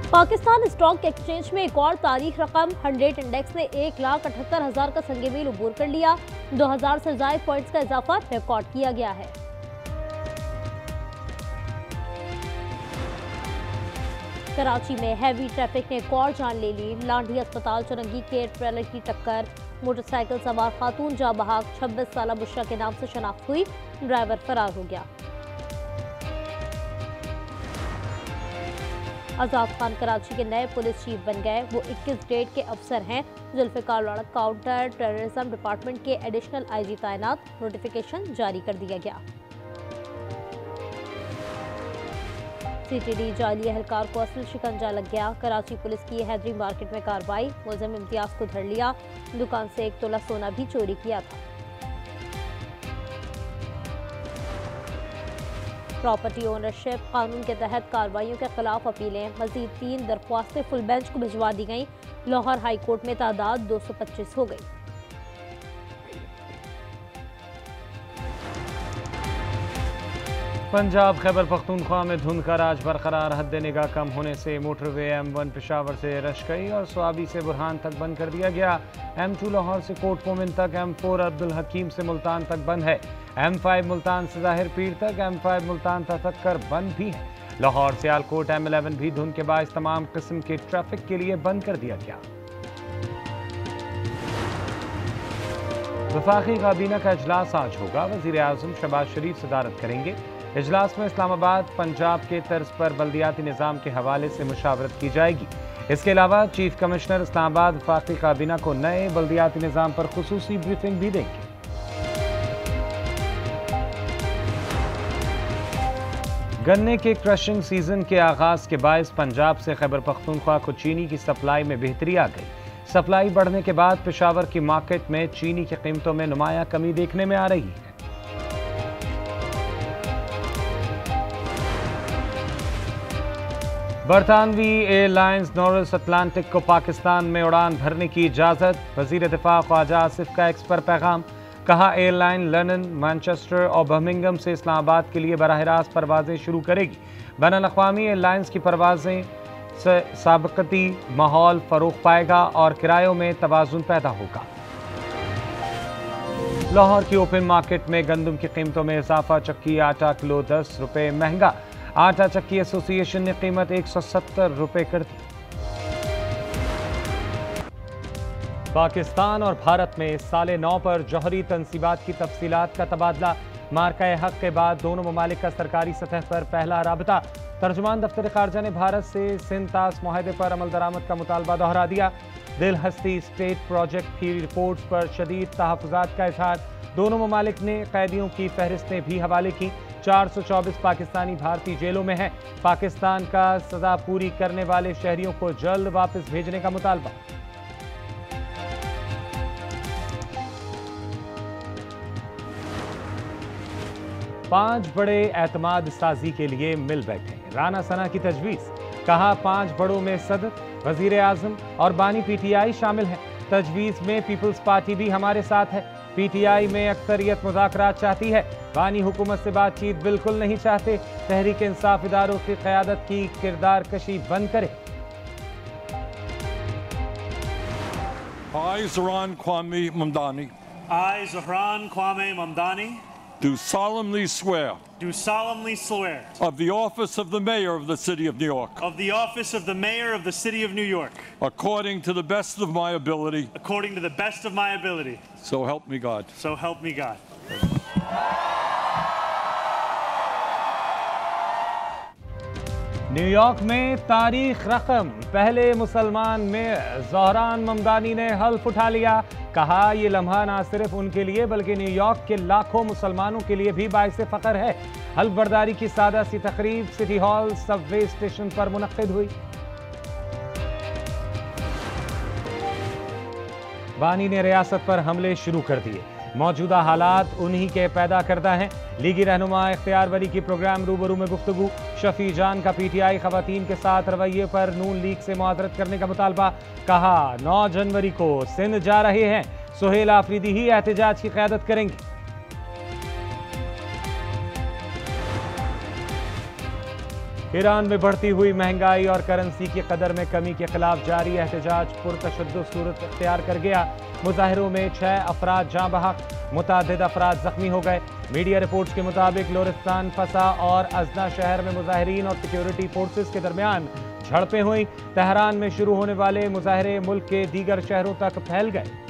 Pakistan stock exchange में एक और तारीख रकम 100 इंडेक्स ने 1,78,000 का संग मील अबूर कर लिया। 2000 से ज्यादा पॉइंट्स का इजाफा रिकॉर्ड किया गया है। कराची में हैवी ट्रैफिक ने एक और जान ले ली। लांडी अस्पताल चुरंगी के ट्रेलर की टक्कर, मोटरसाइकिल सवार खातून जा बहाक 26 साल बुशरा के नाम से शनाख्त हुई, ड्राइवर फरार हो गया। आजाद खान कराची के नए पुलिस चीफ बन गए। वो 21 ग्रेड के अफसर हैं। जुल्फिकार लड़क काउंटर टेररिज्म डिपार्टमेंट के एडिशनल आईजी तैनात, नोटिफिकेशन जारी कर दिया गया। सीटीडी जाली एहलकार को असल शिकंजा लग गया। कराची पुलिस की हैदरी मार्केट में कार्रवाई, मुलजिम इम्तियाज को धर लिया। दुकान से 1 तोला सोना भी चोरी किया था। प्रॉपर्टी ओनरशिप कानून के तहत कार्रवाइयों के खिलाफ अपीलें, मजीद 3 दरख्वास्तें फुल बेंच को भिजवा दी गईं। लाहौर हाई कोर्ट में तादाद 225 हो गई। पंजाब खैबर पख्तूनख्वा में धुंध का राज बरकरार, हद निगाह कम होने से मोटरवे M1 पेशावर से रशकई और स्वाबी से बुरहान तक बंद कर दिया गया। M2 लाहौर से कोट मोमिन तक, M4 अब्दुल हकीम से मुल्तान तक बंद है। M5 मुल्तान से जाहिर पीर तक, M5 मुल्तान तक बंद भी है। लाहौर से आलकोट M11 भी धुंध के बायस तमाम किस्म के ट्रैफिक के लिए बंद कर दिया गया। वफाकी काबीना का इजलास आज होगा। वजीर आजम शहबाज शरीफ सदारत करेंगे। इजलास में इस्लामाबाद, पंजाब के तर्ज पर बल्दियाती निज़ाम के हवाले से मुशावरत की जाएगी। इसके अलावा चीफ कमिश्नर इस्लामाबाद वफाकी काबीना को नए बल्दियाती निज़ाम पर खुसूसी ब्रीफिंग भी देंगे। गन्ने के क्रशिंग सीजन के आगाज के बायस पंजाब से खैबर पख्तूनख्वा को चीनी की सप्लाई में बेहतरी आ गई। सप्लाई बढ़ने के बाद पेशावर की मार्केट में चीनी की कीमतों में नुमाया कमी देखने में आ रही है। बरतानवी एयरलाइंस नॉर्थ अटलांटिक को पाकिस्तान में उड़ान भरने की इजाज़त। वज़ीर दिफा ख्वाजा आसिफ का एक्स पर पैगाम, कहा एयरलाइन लंदन, मैनचेस्टर और बर्मिंघम से इस्लामाबाद के लिए बराह रास्त परवाजें शुरू करेगी। बैनुल-अक़वामी एयरलाइंस की परवाजें से साबकती माहौल फरोग पाएगा और किरायों में तवाज़ुन पैदा होगा। लाहौर की ओपन मार्केट में गंदम की कीमतों में इजाफा, चक्की आटा किलो 10 रुपये महंगा। आटा चक्की एसोसिएशन ने कीमत 170 रुपये कर दी। पाकिस्तान और भारत में साले 9 पर जौहरी तनसीबात की तफसीलात का तबादला। मार्का हक के बाद दोनों ममालिक का सरकारी सतह पर पहला राबता। तर्जुमान दफ्तर खारजा ने भारत से सिंध तास मुआहदे पर अमल दरामद का मुतालबा दोहरा दिया। दिल हस्ती स्टेट प्रोजेक्ट की रिपोर्ट्स पर शदीद तहफ़्फ़ुज़ात का इज़हार। दोनों ममालिक ने कैदियों की फहरिस्तें भी हवाले की। 424 पाकिस्तानी भारतीय जेलों में हैं। पाकिस्तान का सजा पूरी करने वाले शहरियों को जल्द वापस भेजने का मुतालबा। पांच बड़े एतमाद साजी के लिए मिल बैठे। राना सना की तजवीज़, कहा 5 बड़ों में सदर, वजीर आजम और बानी PTI शामिल हैं। तजवीज़ में पीपल्स पार्टी भी हमारे साथ है। PTI में अक्सरियत मुज़ाकरात चाहती है। बानी हुकूमत से बातचीत बिल्कुल नहीं चाहते। तहरीक इंसाफ इदारों की क़यादत की किरदार कशी बंद करे। I, Zohran Kwame Mamdani. I, Zohran Kwame Mamdani. Do solemnly swear. Do solemnly swear. Of the office of the mayor of the city of New York. Of the office of the mayor of the city of New York. According to the best of my ability. According to the best of my ability. So help me God. So help me God. New York में तारीख रकम, पहले मुसलमान में ज़ोहरान ममदानी ने हल्फ उठा लिया। कहा यह लम्हा ना सिर्फ उनके लिए बल्कि न्यूयॉर्क के लाखों मुसलमानों के लिए भी बाइस फ़ख्र है। हल्फ बर्दारी की सादा सी तकरीब सिटी हॉल सबवे स्टेशन पर मुनक्किद हुई। बानी ने रियासत पर हमले शुरू कर दिए। मौजूदा हालात उन्हीं के पैदा करता है। लीगी रहनुमा इख्तियार वली की प्रोग्राम रूबरू में गुफ्तगू। शफी जान का PTI खवातीन के साथ रवैये पर नून लीग से मुआज़रत करने का मुतालबा। कहा 9 जनवरी को सिंध जा रहे हैं, सुहेल आफरीदी ही एहतजाज की क़यादत करेंगे। ईरान में बढ़ती हुई महंगाई और करेंसी की कदर में कमी के खिलाफ जारी एहतजाज पुरतशद्दुद सूरत इख्तियार कर गया। मुजाहिरों में 6 अफराद जाँ बहक, मुतादिद अफराद जख्मी हो गए। मीडिया रिपोर्ट्स के मुताबिक लोरिस्तान, फसा और अजना शहर में मुजाहिरीन और सिक्योरिटी फोर्सेस के दरमियान झड़पें हुई। तेहरान में शुरू होने वाले मुजाहरे मुल्क के दीगर शहरों तक फैल गए।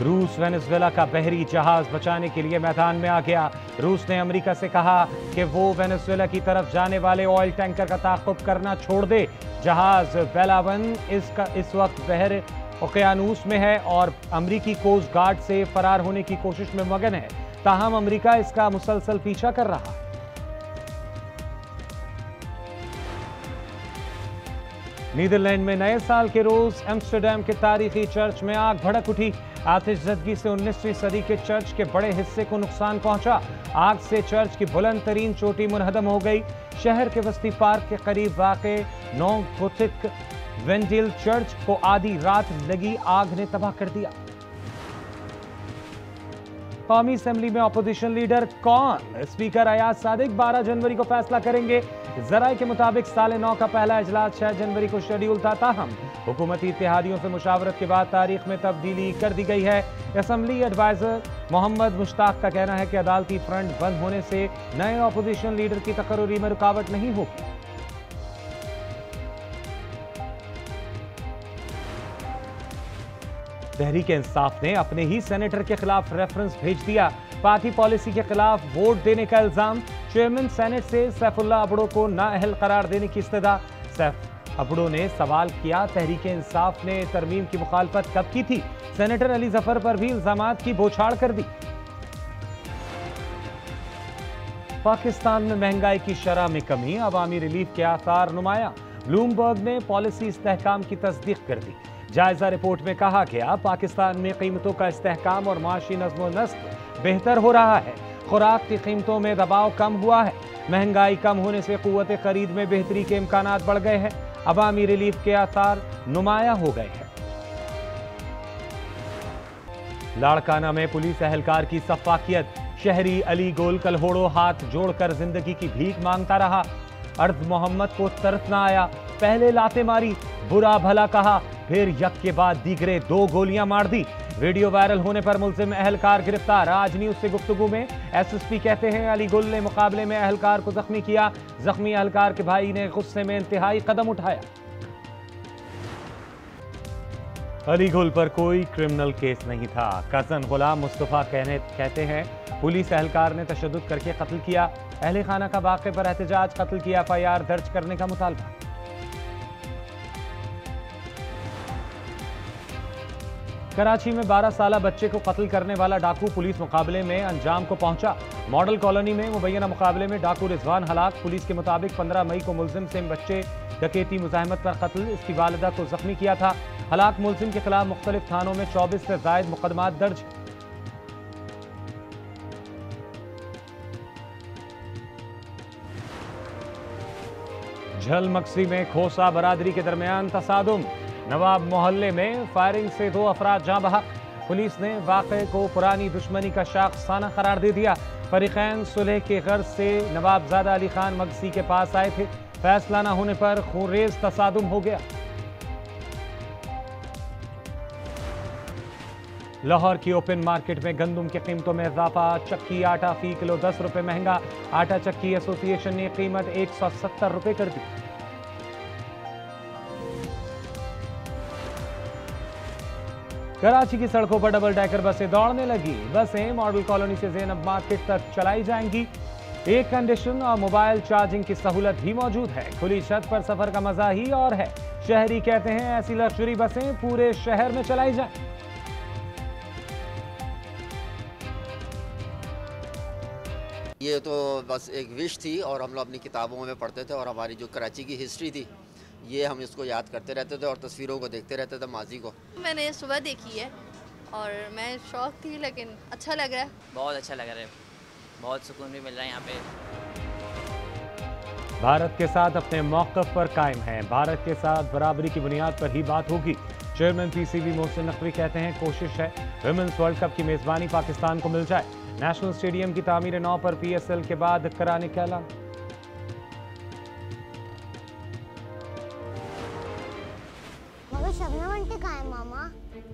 रूस वेनेजुएला का बहरी जहाज बचाने के लिए मैदान में आ गया। रूस ने अमेरिका से कहा कि वो वेनेजुएला की तरफ जाने वाले ऑयल टैंकर का ताक़ुब करना छोड़ दे। जहाज बेलावन इस वक्त बहर ओकियानूस में है और अमेरिकी कोस्ट गार्ड से फरार होने की कोशिश में मगन है। ताहम अमेरिका इसका मुसलसल पीछा कर रहा है। नीदरलैंड में नए साल के रोज एम्स्टरडैम के तारीखी चर्च में आग भड़क उठी। आतिशज़दगी से 19वीं सदी के चर्च के बड़े हिस्से को नुकसान पहुंचा। आग से चर्च की बुलंद तरीन चोटी मुनहदम हो गई। शहर के वस्ती पार्क के करीब वाक़े नौ गोथिक वेंडिल चर्च को आधी रात लगी आग ने तबाह कर दिया। कौमी असेंबली में अपोजिशन लीडर कौन? स्पीकर अयाज सादिक 12 जनवरी को फैसला करेंगे। जराये के मुताबिक साले 9 का पहला इजलास 6 जनवरी को शेड्यूल था। ताहम हुकूमती इत्तेहादियों से मुशावरत के बाद तारीख में तब्दीली कर दी गई है। असेंबली एडवाइजर मोहम्मद मुश्ताक का कहना है कि अदालती फ्रंट बंद होने से नए अपोजिशन लीडर की तकर्री में रुकावट नहीं होगी। तहरीक इंसाफ ने अपने ही सेनेटर के खिलाफ रेफरेंस भेज दिया। पार्टी पॉलिसी के खिलाफ वोट देने का इल्जाम। चेयरमैन सेनेट से सैफुल्लाह अबड़ो को नाअहल करार देने की इस्तदा। सैफ अबड़ो ने सवाल किया, तहरीक इंसाफ ने तरमीम की मुखालफत कब की थी? सेनेटर अली जफर पर भी इल्जामात की बौछार कर दी। पाकिस्तान में महंगाई की शरह में कमी, अवामी रिलीफ के आसार नुमाया। ब्लूमबर्ग ने पॉलिसी इस्तेहकाम की तस्दीक कर दी। जायजा रिपोर्ट में कहा गया, पाकिस्तान में कीमतों का इस्तेहकाम और माशी नज़्म व नस्क बेहतर हो रहा है। खुराक की कीमतों में दबाव कम हुआ है। महंगाई कम होने से कुव्वत खरीद में बेहतरी के इम्कानात बढ़ गए हैं। अवामी रिलीफ के आसार नुमाया हो गए हैं। लाड़काना में पुलिस एहलकार की सफाकियत। शहरी अली गोल कलहोड़ो हाथ जोड़कर जिंदगी की भीख मांगता रहा। अर्ज मोहम्मद को तरस न आया, पहले लाते मारी, बुरा भला कहा, फिर यक के बाद दीगरे 2 गोलियां मार दी। वीडियो वायरल होने पर मुल्जिम एहलकार गिरफ्तार। आज न्यूज से गुफ्तगू में एसएसपी कहते हैं, अली गुल ने मुकाबले में एहलकार को जख्मी किया। जख्मी एहलकार के भाई ने गुस्से में इंतहाई कदम उठाया। अली गुल पर कोई क्रिमिनल केस नहीं था। कजन गुलाम मुस्तफा कहते हैं, पुलिस एहलकार ने तशद्दुद करके कत्ल किया। अहले खाना का वाक़े पर एहतजाज, कत्ल की एफआईआर दर्ज करने का मुतालबा। कराची में 12 साला बच्चे को कत्ल करने वाला डाकू पुलिस मुकाबले में अंजाम को पहुंचा। मॉडल कॉलोनी में मुबैना मुकाबले में डाकू रिजवान हलाक। पुलिस के मुताबिक 15 मई को मुलजिम से बच्चे डकैती मुजाहमत पर कत्ल, इसकी वालिदा को जख्मी किया था। हलाक मुलजिम के खिलाफ मुख्तलिफ थानों में 24 से जायद मुकदमात दर्ज। झलमक्सी में खोसा बरादरी के दरमियान तसादुम। नवाब मोहल्ले में फायरिंग से 2 अफराद जाँ बहक। पुलिस ने वाक़े को पुरानी दुश्मनी का शाखसाना करार दे दिया। फरीकैन सुलह के गर्ज से नवाबजादा अली खान मगसी के पास आए थे। फैसला न होने पर खूनरेज तसादुम हो गया। लाहौर की ओपन मार्केट में गंदम की कीमतों में इजाफा। चक्की आटा फी किलो 10 रुपए महंगा। आटा चक्की एसोसिएशन ने कीमत 170 रुपए कर दी। कराची की सड़कों पर डबल डेकर बसें दौड़ने लगी। बसें मॉडल कॉलोनी से ज़ैनब मार्केट तक चलाई जाएंगी। एयर कंडीशन और मोबाइल चार्जिंग की सहूलत भी मौजूद है। खुली छत पर सफर का मजा ही और है। शहरी कहते हैं, ऐसी लग्जरी बसें पूरे शहर में चलाई जाएं। ये तो बस एक विश थी और हम लोग अपनी किताबों में पढ़ते थे और हमारी जो कराची की हिस्ट्री थी ये हम इसको याद करते रहते थे और तस्वीरों को देखते रहते थे माजी को। मैंने सुबह देखी है और मैं शौक थी, लेकिन अच्छा लग रहा है। बहुत अच्छा लग रहा है, बहुत सुकून भी मिल रहा है यहाँ पे। भारत के साथ अपने मौक़िफ़ पर कायम है। भारत के साथ बराबरी की बुनियाद पर ही बात होगी। चेयरमैन पीसीबी मोहसिन नकवी कहते हैं, कोशिश है विमेंस वर्ल्ड कप की मेज़बानी पाकिस्तान को मिल जाए। नेशनल स्टेडियम की तामीर 9 पर PSL के बाद कराने का ऐलान। मगर शबनम आंटी कहाँ है मामा?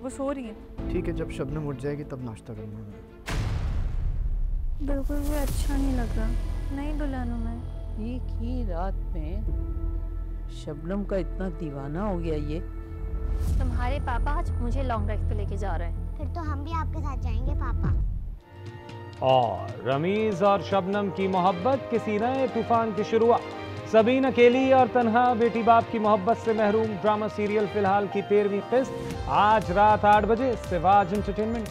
वो सो रही है। ठीक है, जब शबनम उठ जाएगी तब नाश्ता करूँगा। बिल्कुल भी अच्छा नहीं लग रहा। नहीं दुल्हन हूँ मैं। एक ही रात में शबनम का इतना दीवाना हो गया ये। तुम्हारे पापा आज मुझे लॉन्ग ड्राइव पे लेके जा रहे हैं। फिर तो हम भी आपके साथ जाएंगे पापा। और रमीज और शबनम की मोहब्बत किसी नए तूफान की शुरुआत। सबीन अकेली और तन्हा बेटी बाप की मोहब्बत से महरूम ड्रामा सीरियल फिलहाल की 13वीं किस्त आज रात 8 बजे सिवाज एंटरटेनमेंट।